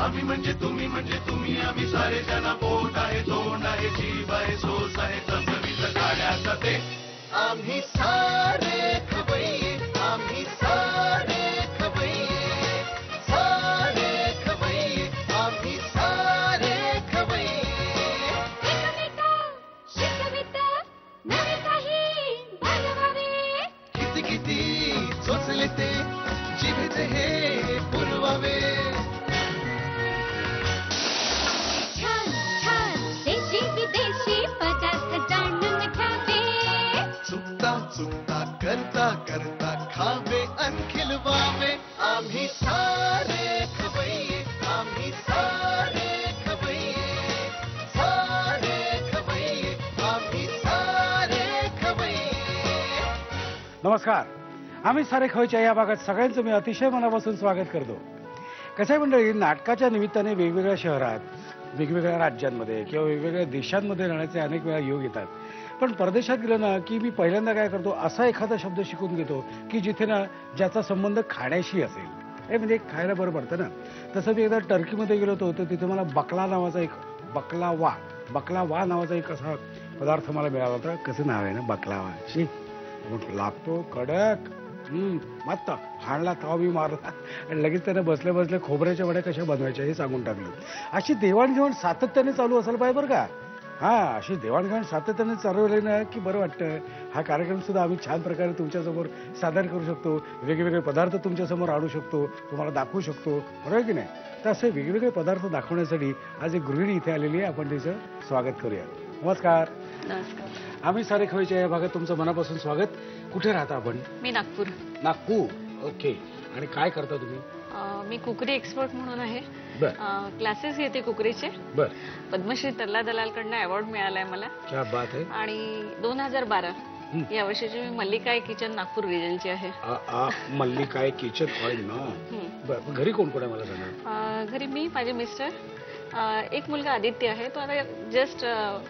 आम्ही म्हणजे तुम्ही आम्ही सारे जना पोट आहे तोंड आहे जीभ आहे सोस आहे चमचमीत गाण्याचा ते आम्ही सारे खवय्ये आम्ही सारे खवय्ये सारे खवय्ये आम्ही सारे खवय्ये एकमेका शिकवित नवे काही बनवावे किती किती चोचले ते जिभेचे हे पुरवावे छान छान देशी विदेशी पदार्थ जाणून घ्यावे चुकता चुकता करता करता खावे अन खिलवावे आम्ही सारे खवय्ये आम्ही सारे खवय्ये सारे खवय्ये आम्ही सारे खवय्ये नमस्कार. आम्ही सारे खवय्ये या भागात सगळ्यांचं मी अतिशय मनापासून स्वागत करतो. कसं आहे मंडळी, नाटकाच्या निमित्ताने वेगवेगळ्या शहरात, वेगवेगळ्या राज्यांमध्ये किंवा वेगवेगळ्या देशांमध्ये राहण्याचे अनेक वेळा योग येतात. पण परदेशात गेलो ना की मी पहिल्यांदा काय करतो, असा एखादा शब्द शिकून घेतो की जिथे ना ज्याचा संबंध खाण्याशी असेल. हे म्हणजे खायला बरं पडतं ना. तसं मी एकदा टर्कीमध्ये गेलो होतो, तर तिथे मला बकला नावाचा एक बकलावा नावाचा एक असा पदार्थ मला मिळाला होता. कसं नाव आहे ना, बकलावा. शी लागतो कडक. मस्त हाणला तवा मी मारला आणि लगेच त्याने बसल्या बसल्या खोबऱ्याच्या वड्या कशा बनवायच्या हे सांगून टाकलं. अशी देवाणघेवाण सातत्याने चालू असायला पाहिजे बरं का. हां, अशी देवाणघेवाण सातत्याने चालवली ना की बरं वाटतं. हा कार्यक्रम सुद्धा आम्ही छान प्रकारे तुमच्यासमोर सादर करू शकतो. वेगवेगळे पदार्थ तुमच्यासमोर आणू शकतो, तुम्हाला दाखवू शकतो, बरोबर की नाही. तर असे वेगवेगळे पदार्थ दाखवण्यासाठी आज एक गृहिणी इथे आलेली आहे. आपण तिचं स्वागत करूया. नमस्कार. नमस्कार. आम्ही सारे खवय्ये या भागात तुमचं मनापासून स्वागत. कुठे राहता आपण? मी नागपूर. नागपूर. ओके. आणि काय करता तुम्ही? मी कुकरी एक्सपर्ट म्हणून आहे. बर. क्लासेस घेते कुकरीचे. बर. पद्मश्री तल्ला दलालकडनं अवॉर्ड मिळालाय मला. क्या बात आहे. आणि 2012 या वर्षीची मी मल्लिकाय किचन नागपूर रिजनची आहे. मल्लिकाय किचन ऑइल ना. बर. घरी कोण कोण आहे मला सांगा. घरी मी, माझे मिस्टर, एक मुलगा आदित्य आहे, तो आता जस्ट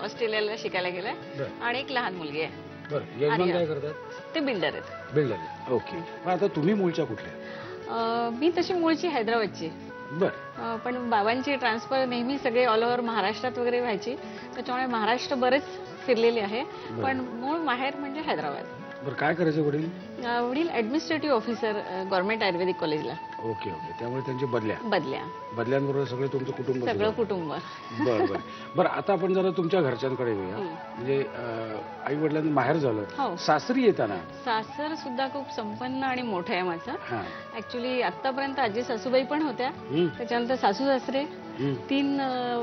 ऑस्ट्रेलियाला शिकायला गेलाय. बर. आणि एक लहान मुलगी आहे. बरं. यजमान काय करतात? ते बिल्डर आहेत. बिल्डर. ओके. पण आता तुम्ही मूळच्या कुठल्या? मी तशी मूळची हैदराबादची. बर. पण बाबांची ट्रान्सफर नेहमी सगळे ऑल ओव्हर महाराष्ट्रात वगैरे व्हायची, त्याच्यामुळे महाराष्ट्र बरेच फिरलेली आहे. पण मूळ माहेर म्हणजे हैदराबाद. बरं. काय करायचं वडील? वडील ऍडमिनिस्ट्रेटिव्ह ऑफिसर गव्हर्नमेंट आयुर्वेदिक कॉलेजला. Okay okay. त्यामुळे त्यांची बदल्यांबरोबर सगळे तुमचं कुटुंब? सगळं कुटुंब. बरं बरं. बरं, आता आपण जरा तुमच्या घरच्यांकडे येऊया. म्हणजे आई वडिलांनी माहेर झालं. हो. सासरी येताना? सासर सुद्धा खूप संपन्न आणि मोठं आहे माझं. हां. ऍक्च्युली आतापर्यंत आजी सासूबाई पण होत्या, त्याच्यानंतर सासू सासरे, 3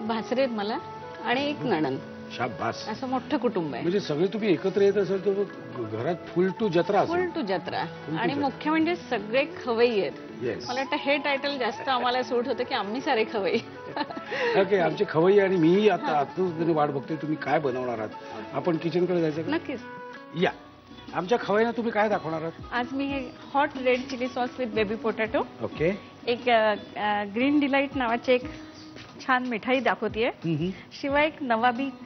भासरे आहेत मला आणि एक नणंद. शाबास. असं मोठं कुटुंब आहे. म्हणजे सगळे तुम्ही एकत्र येत असेल तर घरात फुल टू जत्रा. फुल टू जत्रा. आणि मुख्य म्हणजे सगळे खवय्ये आहेत. मला वाटतं हे टायटल जास्त आम्हाला सूट होतं की आम्ही सारे खवय्ये. ओके. आमचे खवय्ये. आणि मीही आता आतून वाट बघते तुम्ही काय बनवणार आहात. आपण किचनकडे जायचं का? नक्कीच या. आमच्या खवय्यांना तुम्ही काय दाखवणार आहात? आज मी हे hot red chilli sauce with baby potato, okay, एक ग्रीन डिलाइट नावाचे एक छान मिठाई दाखवतेय, शिवाय एक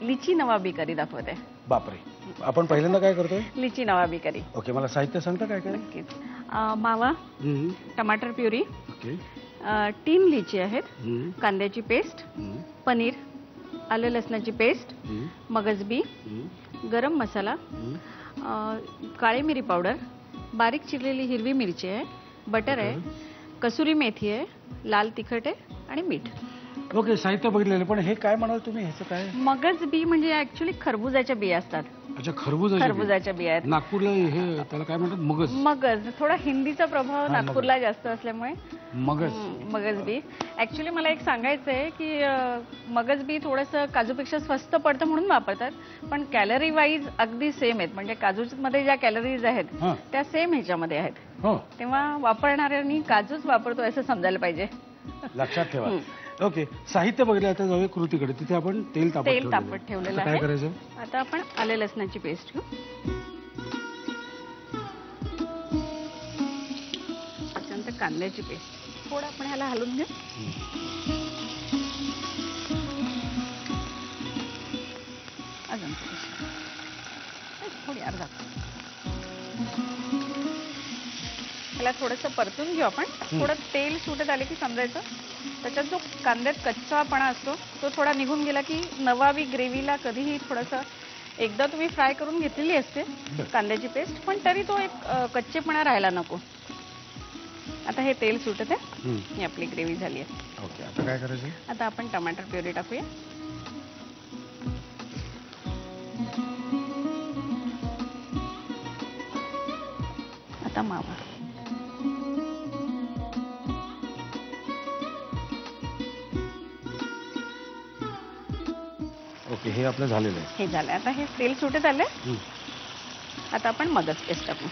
लिची नवाबी करी दाखवते. बापरे. आपण पहिल्यांदा काय करतोय? लिची नवाबी करी. ओके. मला साहित्य सांगता काय काय? नक्कीच. मावा, टमाटर प्युरी, ओके, 3 लिची आहेत, कांद्याची पेस्ट, पनीर, आलं लसणाची पेस्ट, मगजबी, गरम मसाला, काळी मिरी पावडर, बारीक चिरलेली हिरवी मिरची आहे, बटर आहे, कसुरी मेथी आहे, लाल तिखट आहे आणि मीठ. ओके. साहित्य बघितलेलं. पण हे काय म्हणाल तुम्ही? ह्याचं काय? मगज बी म्हणजे ऍक्च्युली खरबुजाच्या बिया असतात. अच्छा. खरबुजाच्या बिया आहेत. नागपूरला हे त्याला काय म्हणतात? मगज. थोडा हिंदीचा प्रभाव नागपूरला जास्त असल्यामुळे मगज बी. ऍक्च्युली मला एक सांगायचं आहे की मगज बी थोडंसं काजूपेक्षा स्वस्त पडतं म्हणून वापरतात, पण कॅलरी वाईज अगदी सेम आहेत. म्हणजे काजूमध्ये ज्या कॅलरीज आहेत त्या सेम ह्याच्यामध्ये आहेत. तेव्हा वापरणाऱ्यांनी काजूच वापरतो असं समजायला पाहिजे. लक्षात ठेवा. ओके. साहित्य बघितलं. आता जाऊया कृतीकडे. तिथे आपण तेल तापत ठेवलेलं आहे. काय करायचं? आता आपण आले लसणाची पेस्ट घेऊ. त्याच्यानंतर कांद्याची पेस्ट. थोडं आपण ह्याला हलवून घेऊ. अजून थोडी अर्धा त्याला थोडंसं परतून घेऊ आपण. थोडं तेल सुटत आले की समजायचं त्याच्यात जो कांद्यात कच्चापणा असतो तो थोडा निघून गेला की नवाबी ग्रेव्हीला कधीही थोडंसं एकदा तुम्ही फ्राय करून घेतलेली असते कांद्याची पेस्ट, पण तरी तो एक कच्चेपणा राहायला नको. आता हे तेल सुटत आहे, ही आपली ग्रेव्ही झाली आहे. ओके, आता काय करायचं? आता आपण टमाटर प्युरी टाकूया. आता मावा. ओके, हे आपलं झालेलं आहे. हे झालं. आता हे तेल सुटत आलंय. आता आपण मगज पेस्ट टाकू.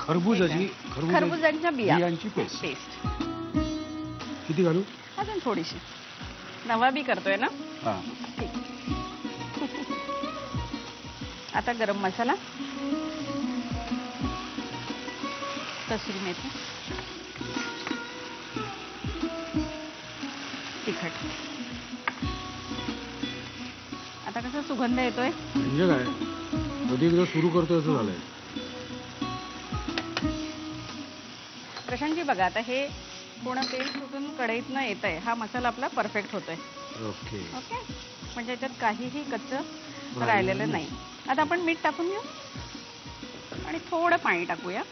खरबुजाच्या बियांची पेस्ट. किती घालू? अजून थोडीशी. नवाबी करतोय ना. ठीक. आता गरम मसाला, कसुरी मेथी, तिखट. आता कसा सुगंध येतोय म्हणजे काय कधी एकदा सुरू करतोय असं झालंय. प्रशांतजी बघा, आता हे पूर्ण तेल सुटून कढईतनं येत आहे. हा मसाला आपला परफेक्ट होतोय. ओके ओके, म्हणजे याच्यात काहीही कच्चं राहिलेलं नाही. आता आपण मीठ टाकून घेऊ आणि थोडं पाणी टाकूया.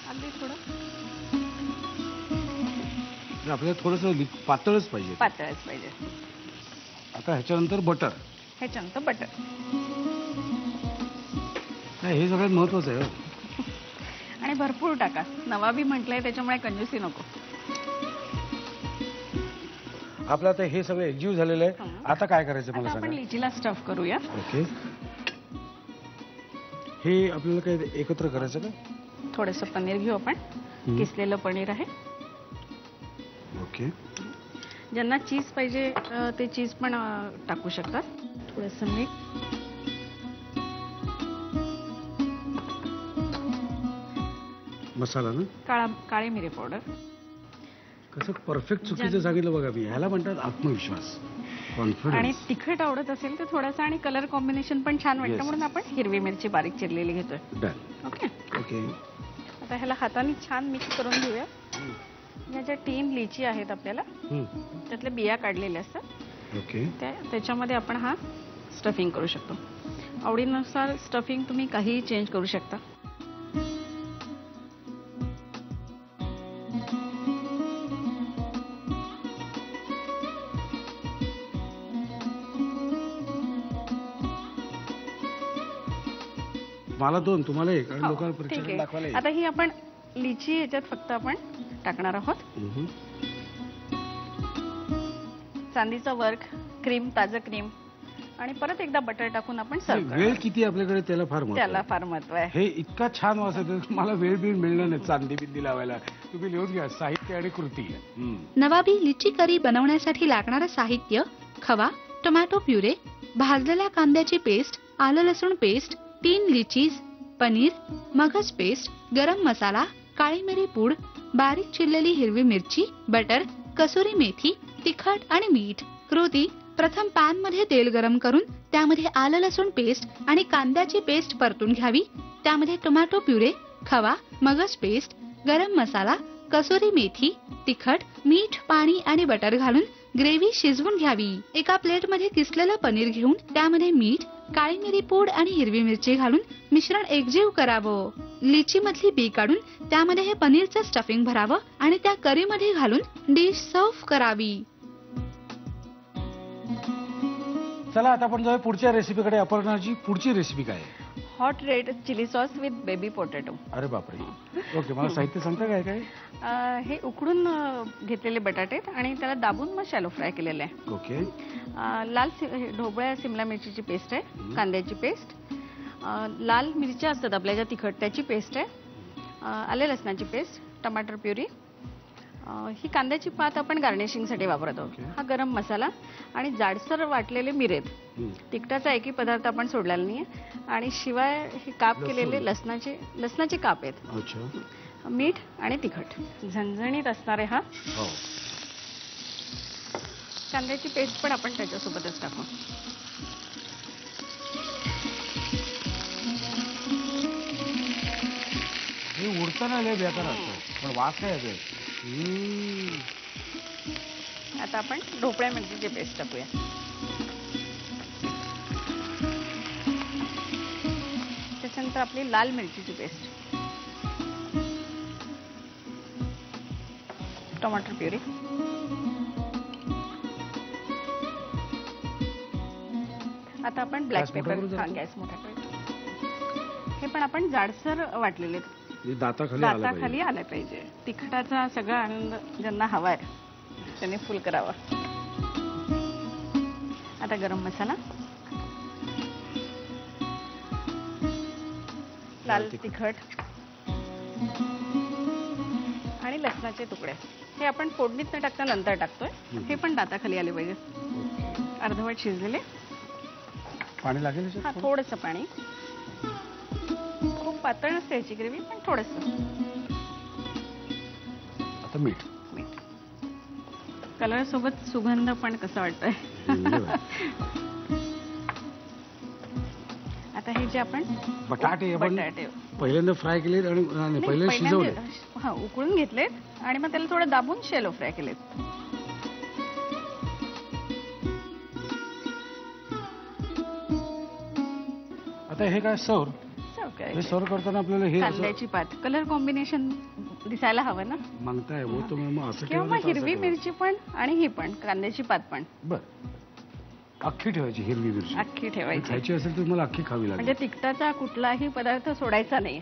अगदी थोडं. आपल्याला थोडंसं पातळच पाहिजे. पातळच पाहिजे. आता ह्याच्यानंतर बटर. ह्याच्यानंतर बटर. नाही, हे सगळ्यात महत्वाचं आहे. आणि भरपूर टाका. नवाबी म्हटलंय त्याच्यामुळे कंजूसी नको. आपलं आता हे सगळं एकजीव झालेलं आहे. आता काय करायचं मला आता आपण सांगा. लिचीला स्टफ करूया. ओके, हे आपल्याला काय एकत्र करायचं का? थोडंसं पनीर घेऊ आपण. किसलेलं पनीर आहे. ओके, ज्यांना चीज पाहिजे ते चीज पण टाकू शकतात. थोडंसं मीठ. मसाला ना. काळी मिरी पावडर. कसं परफेक्ट चुकीचं सांगितलं बघा मी. ह्याला म्हणतात आत्मविश्वास, कॉन्फिडन्स. आणि तिखट आवडत असेल तर थोडासा, आणि कलर कॉम्बिनेशन पण छान वाटतं म्हणून आपण हिरवी मिरची बारीक चिरलेली घेतोय. डन. ओके. ओके, आता ह्याला हाताने छान मिक्स करून घेऊया. या ज्या 3 लिची आहेत आपल्याला त्यातल्या बिया काढलेल्या असतात. ओके, त्याच्यामध्ये आपण हा स्टफिंग करू शकतो. आवडीनुसार स्टफिंग तुम्ही काहीही चेंज करू शकता. मला 2 तुम्हाला 1 आणि लोकांना ठीक परिचय आहे. दाखवायला 1. आता ही आपण लिची याच्यात फक्त आपण टाकणार आहोत. चांदीचा वर्क, क्रीम, ताजं क्रीम आणि परत एकदा बटर टाकून आपण सर्व करणार. वेळ किती आपल्याकडे त्याला फार महत्व आहे. त्याला फार महत्व आहे. हे इतका छान वास येतो. मला वेळ बिल मिळणार नाही चांदी बिंदी लावायला. तुम्ही लिहून घ्या साहित्य आणि कृती. नवाबी लिची करी बनवण्यासाठी लागणारं साहित्य: खवा, टोमॅटो प्युरे, भाजलेल्या कांद्याची पेस्ट, आलं लसूण पेस्ट, 3 लिचीज, पनीर, मगज पेस्ट, गरम मसाला, काळी मिरी पूड, बारीक चिरलेली हिरवी मिरची, बटर, कसुरी मेथी, तिखट आणि मीठ. कृती: प्रथम पॅन मध्ये तेल गरम करून त्यामध्ये आलं लसूण पेस्ट आणि कांद्याची पेस्ट परतून घ्यावी. त्यामध्ये टोमॅटो प्युरे, खवा, मगज पेस्ट, गरम मसाला, कसुरी मेथी, तिखट, मीठ, पाणी आणि बटर घालून ग्रेव्ही शिजवून घ्यावी. एका प्लेट मध्ये किसलेलं पनीर घेऊन त्यामध्ये मीठ, काळी मिरी पूड आणि हिरवी मिरची घालून मिश्रण एकजीव करावं. लिची मधली बी काढून त्यामध्ये हे पनीरचं स्टफिंग भरावं आणि त्या करी मध्ये घालून डिश सर्व्ह करावी. चला आता आपण जाऊया पुढच्या रेसिपीकडे. अपर्णाची पुढची रेसिपी काय आहे? Hot red chilli sauce with baby potato. अरे बापरे. ओके, मला साहित्य सांगता काय काय? हे उकडून घेतलेले बटाटे आणि त्याला दाबून मग शॅलो फ्राय केलेले आहे. ओके, लाल ढोबळ्या सिमला मिरचीची पेस्ट आहे, कांद्याची पेस्ट, लाल मिरच्या असतात आपल्या ज्या तिखट त्याची पेस्ट आहे, आले लसणाची पेस्ट, टमाटर प्युरी, ही कांद्याची पात आपण गार्निशिंगसाठी वापरतो. हा गरम मसाला आणि जाडसर वाटलेले मिरेत. तिखटाचा एकही पदार्थ आपण सोडलेला नाहीये. आणि शिवाय हे काप केलेले लसणाचे काप आहेत. अच्छा, मीठ आणि तिखट. झणझणीत असणारे हा कांद्याची पेस्ट पण आपण त्याच्यासोबतच टाकू. हे उडताना लय बेकार असतं पण वास काय येतोय. आता आपण ढोपळ्या मिरचीची पेस्ट टाकूया. त्याच्यानंतर आपली लाल मिरचीची पेस्ट, टोमॅटो प्युरी, आता आपण ब्लॅक पेपर, गॅस मोठा करूया. हे पण आपण जाडसर वाटलेले, दाताखाली आलं पाहिजे. तिखटाचा सगळा आनंद ज्यांना हवाय त्यांनी फुल करावा. आता गरम मसाला, लाल तिखट आणि लसणाचे तुकडे. हे आपण फोडणीत न टाकता नंतर टाकतोय. हे पण दाताखाली आले पाहिजे. अर्धवट शिजलेले. पाणी लागेल. हा, थोडंसं पाणी. खूप पातळ नसते याची ग्रेव्ही, पण थोडंसं. आता मीठ. कलर सोबत सुगंध पण कसं वाटतंय. आता हे जे आपण बटाटे पहिल्यांदा फ्राय केलेत आणि पहिले शिजवले, हा, उकळून घेतलेत आणि मग त्याला थोडं दाबून शेलो फ्राय केलेत. आता हे काय सौर सर्व करताना आपल्याला हे कांद्याची पात, कलर कॉम्बिनेशन दिसायला हवं ना. मागताय हो तुम्ही, मग असं किंवा मग हिरवी मिरची पण आणि ही पण कांद्याची पात पण. बर, अख्खी ठेवायची हिरवी मिरची, अख्खी ठेवायची. खायची असेल तर मला अख्खी खावी लागेल. म्हणजे तिखटाचा कुठलाही पदार्थ सोडायचा नाही.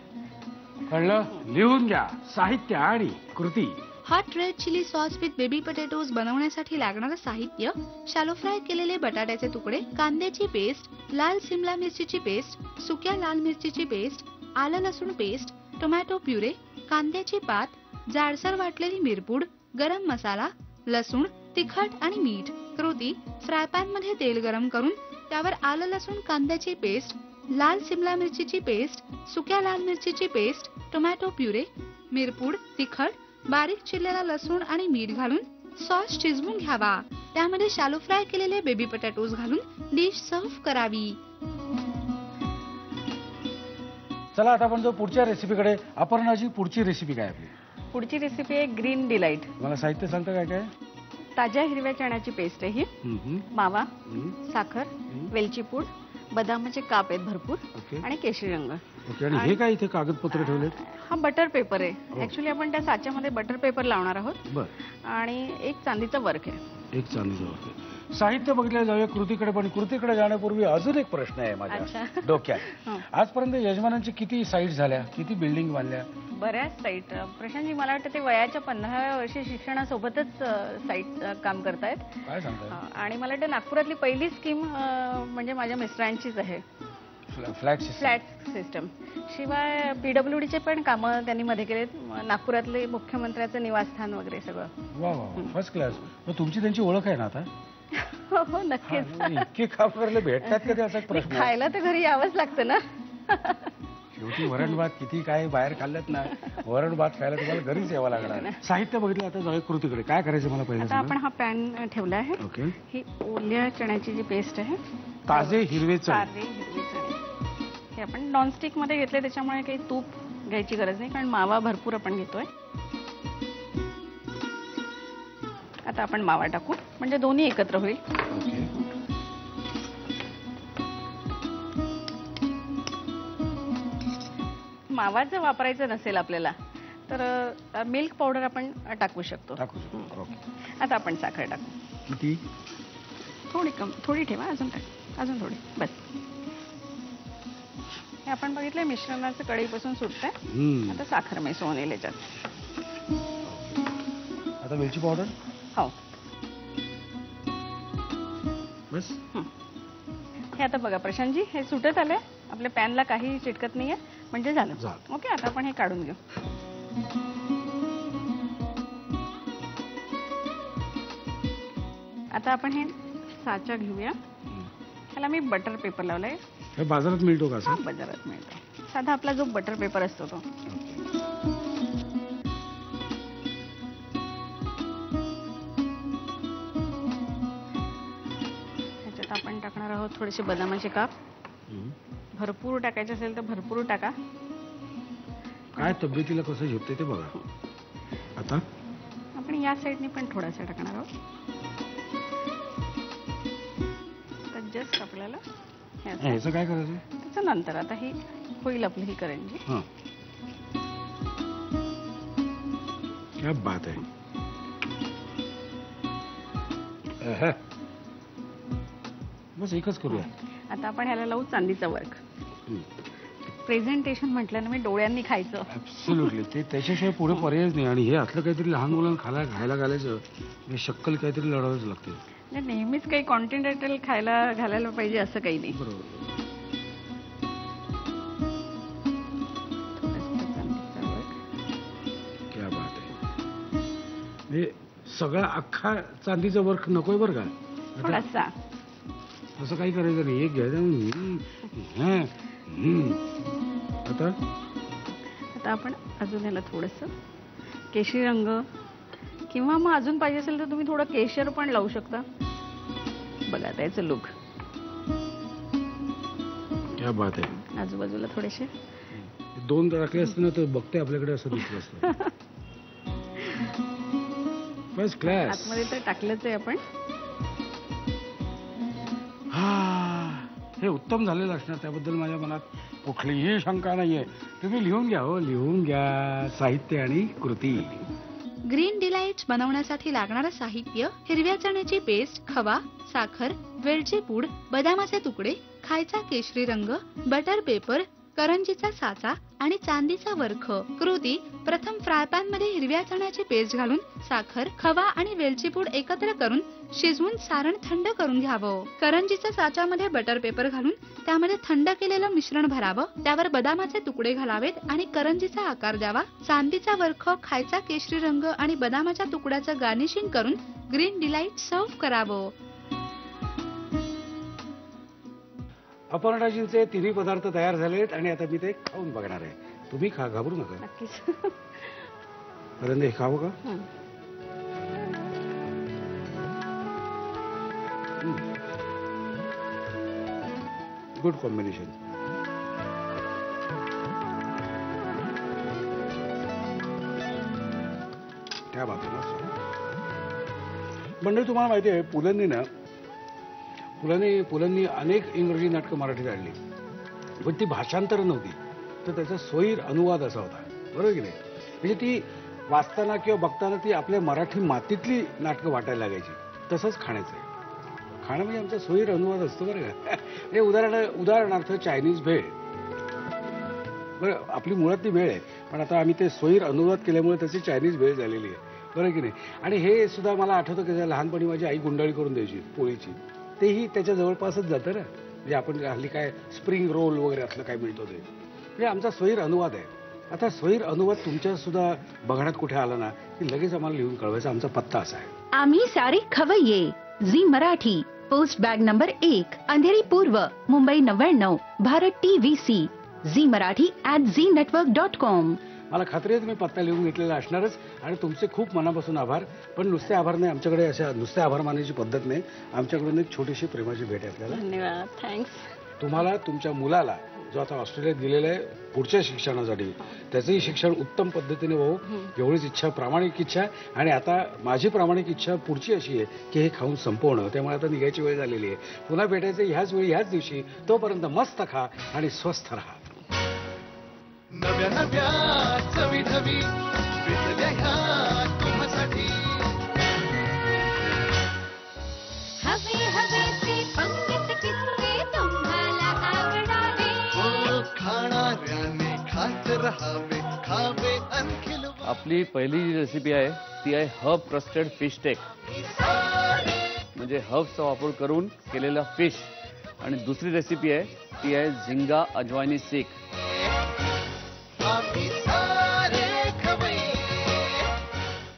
कळलं? लिहून घ्या साहित्य आणि कृती. Hot red chilli sauce with baby potatoes बनवण्यासाठी लागणारं साहित्य: शॅलो फ्राय केलेले बटाट्याचे तुकडे, कांद्याची पेस्ट, लाल सिमला मिरचीची पेस्ट, सुक्या लाल मिरचीची पेस्ट, आलं लसूण पेस्ट, टोमॅटो प्युरे, कांद्याची पात, जाडसर वाटलेली मिरपूड, गरम मसाला, लसूण, तिखट आणि मीठ. कृती: फ्राय पॅन मध्ये तेल गरम करून त्यावर आलं लसूण कांद्याची पेस्ट, लाल सिमला मिरचीची पेस्ट, सुक्या लाल मिरचीची पेस्ट, टोमॅटो प्युरे, मिरपूड, तिखट, बारीक चिरलेला लसूण आणि मीठ घालून सॉस शिजवून घ्यावा. त्यामध्ये शॅलो फ्राय केलेले बेबी पोटॅटोज घालून डिश सर्व्ह करावी. चला आता आपण जो पुढच्या रेसिपीकडे. अपर्णाची पुढची रेसिपी काय आपली? पुढची रेसिपी आहे ग्रीन डिलाईट. मला साहित्य सांगता काय काय? ताज्या हिरव्या चण्याची पेस्ट आहे ही, मावा, साखर, वेलची पूड, बदामाचे काप आहेत भरपूर आणि केशरी रंग. ओके. आणि हे काय इथे कागदपत्र ठेवलेत? हा बटर पेपर आहे. ऍक्च्युली आपण त्या साच्यामध्ये बटर पेपर लावणार आहोत. बर. आणि एक चांदीचा वर्क आहे. एक चांदीचा वर्क आहे. साहित्य बघितलं जाऊया कृतीकडे. पण कृतीकडे जाण्यापूर्वी अजून एक प्रश्न आहे माझ्या डोक्यात. आजपर्यंत यजमानांची किती साईट झाल्या, किती बिल्डिंग बांधल्या? बऱ्याच साईट. प्रशांतजी, मला वाटतं ते वयाच्या 15व्या वर्षी शिक्षणासोबतच साईट काम करतायत. काय सांगताय? आणि मला वाटतं नागपुरातली पहिली स्कीम म्हणजे माझ्या मिस्टरांचीच आहे, फ्लॅट सिस्टम. शिवाय PWDचे पण कामं त्यांनी मध्ये केलेत. नागपुरातले मुख्यमंत्र्याचं निवासस्थान वगैरे सगळं. वा वा, फर्स्ट क्लास. मग तुमची त्यांची ओळख आहे ना आता? हो, नक्कीच. इतके काम करायला भेटतात कधी असा प्रश्न? खायला तर घरी यावंच लागतं ना. शेवटी वरण भात किती काय बाहेर खाल्लत ना, वरण भात खायला तुम्हाला घरीच यावं लागणार. साहित्य बघितलं. आता जाऊया कृतीकडे. काय करायचं मला पहिलं? आता आपण हा पॅन ठेवला आहे. ओके. ही ओल्या चण्याची जी पेस्ट आहे, ताजे हिरवे चणे. हे आपण नॉनस्टिक मध्ये घेतले, त्याच्यामुळे काही तूप घ्यायची गरज नाही, कारण मावा भरपूर आपण घेतोय. आता आपण मावा टाकू, म्हणजे दोन्ही एकत्र होईल. मावा जर वापरायचा नसेल आपल्याला तर मिल्क पावडर आपण टाकू शकतो. आता आपण साखर टाकू. किती? थोडी ठेवा, अजून थोडी, बस. हे आपण बघितलंय मिश्रणाचं कढईपासून सुटतंय. आता साखर मिसळून येईल याच्यात. आता वेलची पावडर. हो, बस. हे आता बघा प्रशांतजी, हे सुटत आलंय. आपल्या पॅनला काही चिटकत नाहीये, म्हणजे झालं. ओके. आता आपण हे काढून घेऊ. आता आपण हे साचा घेऊया. ह्याला मी बटर पेपर लावलाय. हे बाजारात मिळतो का? हा, बाजारात मिळतो. साधा आपला जो बटर पेपर असतो तो. ह्याच्यात आपण टाकणार आहोत थोडेसे बदामाचे काप. भरपूर टाकायचे असेल तर भरपूर टाका. काय तब्येतीला कसं झेपते ते बघा. आता आपण या साईडने पण थोडासा टाकणार आहोत. तर जस्ट आपल्याला ह्याचं काय करायचं? त्याचं नंतर आता ही होईल आपली ही करंजी. हां, क्या बात आहे. बस एकच करूया. आता आपण ह्याला लावू चांदीचा वर्क. प्रेझेंटेशन म्हटलं ना मी डोळ्यांनी खायचं. ऍब्सोल्युटली. ते त्याच्याशिवाय पुढे पर्यायच नाही. आणि हे असलं काहीतरी लहान मुलांना खायला घालायचं हे शक्कल काहीतरी लढावंच लागते. नेहमीच काही कॉन्टिनेंटल खायला घालायला पाहिजे असं काही नाही. बरोबर. क्या बात आहे. हे सगळा अख्खा चांदीचा वर्क नकोय बरं का. थोडासा असं काही करायचं नाही. एक घ्यायचं. आता आता आपण अजून याला थोडंसं केशरी रंग किंवा मग अजून पाहिजे असेल तर तुम्ही थोडं केशर पण लावू शकता. बघा त्याचं लुक. क्या बात आहे. आजूबाजूला थोडेसे 2 टाकले असते ना तर बघते आपल्याकडे असं दिसलं असतं. First class. आतमध्ये तर टाकलंच आहे आपण. हे उत्तम झालेलं असणार, त्याबद्दल माझ्या मनात कुठलीही शंका नाहीये. तुम्ही लिहून घ्या. हो, लिहून घ्या. साहित्य आणि कृती. ग्रीन डिलाइट्स बनवण्यासाठी लागणारं साहित्य: हिरव्या चण्याची पेस्ट, खवा, साखर, वेलची पूड, बदामाचे तुकडे, खायचा केशरी रंग, बटर पेपर, करंजीचा साचा आणि चांदीचा वर्ख. कृती: प्रथम फ्राय पॅन मध्ये हिरव्या चण्याची पेस्ट घालून साखर, खवा आणि वेलची पूड एकत्र करून शिजवून सारण थंड करून घ्यावं. करंजीच्या साच्यामध्ये बटर पेपर घालून त्यामध्ये थंड केलेलं मिश्रण भरावं. त्यावर बदामाचे तुकडे घालावेत आणि करंजीचा आकार द्यावा. चांदीचा वर्ख, खायचा केशरी रंग आणि बदामाच्या तुकड्याचं गार्निशिंग करून ग्रीन डिलाइट सर्व्ह करावं. अपर्णाजींचे तिन्ही पदार्थ तयार झालेत आणि आता मी ते खाऊन बघणार आहे. तुम्ही खा, घाबरू नका. नक्कीच. पहिल्यांदा हे खावं का? Good combination. क्या बात आहे ना. मंडळी, तुम्हाला माहिती आहे पुलंनी अनेक इंग्रजी नाटकं मराठीत आणली, पण ती भाषांतर नव्हती, तर त्याचा स्वैर अनुवाद असा होता. बरोबर की नाही? म्हणजे ती वाचताना किंवा बघताना ती आपल्या मराठी मातीतली नाटकं वाटायला लागायची. तसंच खाण्याचं आहे. खाणं म्हणजे आमचा स्वैर अनुवाद असतो बरं का. हे उदाहरणार्थ चायनीज भेळ. बरं, आपली मुळातली भेळ आहे, पण आता आम्ही ते स्वैर अनुवाद केल्यामुळे त्याची चायनीज भेळ झालेली आहे. बरं की नाही? आणि हे सुद्धा मला आठवतं की लहानपणी माझी आई गुंडाळी करून द्यायची पोळीची. तेही त्याच्या जवळपासच जातं ना. म्हणजे आपण हल्ली काय स्प्रिंग रोल वगैरे असलं काय मिळतो ते. म्हणजे आमचा स्वैर अनुवाद आहे. आता स्वैर अनुवाद तुमच्या सुद्धा बघण्यात कुठे आला ना की लगेच आम्हाला लिहून कळवायचा. आमचा पत्ता असा आहे: आम्ही सारे खवय्ये, Zee Marathi, post bag number 1, Andheri पूर्व, Mumbai 99, Bharat TVC, Zee marathi@znetwork.com. मला खात्री आहे तुम्ही पत्ता लिहून घेतलेला असणारच. आणि तुमचे खूप मनापासून आभार. पण नुसते आभार नाही, आमच्याकडे अशा नुसते आभार मानायची पद्धत नाही. आमच्याकडून एक छोटीशी प्रेमाची भेट आहे आपल्याला. धन्यवाद. थँक्स. तुम्हाला तुमच्या मुलाला जो आता ऑस्ट्रेलियात गेलेला आहे पुढच्या शिक्षणासाठी, त्याचंही शिक्षण उत्तम पद्धतीने व्हावं एवढीच इच्छा, प्रामाणिक इच्छा. आणि आता माझी प्रामाणिक इच्छा पुढची अशी आहे की हे खाऊन संपवणं. त्यामुळे आता निघायची वेळ झालेली आहे. पुन्हा भेटायचं ह्याच वेळी ह्याच दिवशी. तोपर्यंत मस्त खा आणि स्वस्थ राहा. नव्या नव्या चवी ढवी विसरल्या ह्या तुम्हासाठी. हवे हवेचे पंगत किस्से तुम्हाला आवडावे. खाणाऱ्याने खात रहावे, खावे आणखी लुबावे. आपली पहिली जी रेसिपी आहे ती आहे हर्ब क्रस्टेड फिश स्टेक, म्हणजे हर्ब्सचा वापर करून केलेला फिश. आणि दुसरी रेसिपी आहे ती आहे झिंगा अजवाइनी सीख. आम्ही सारे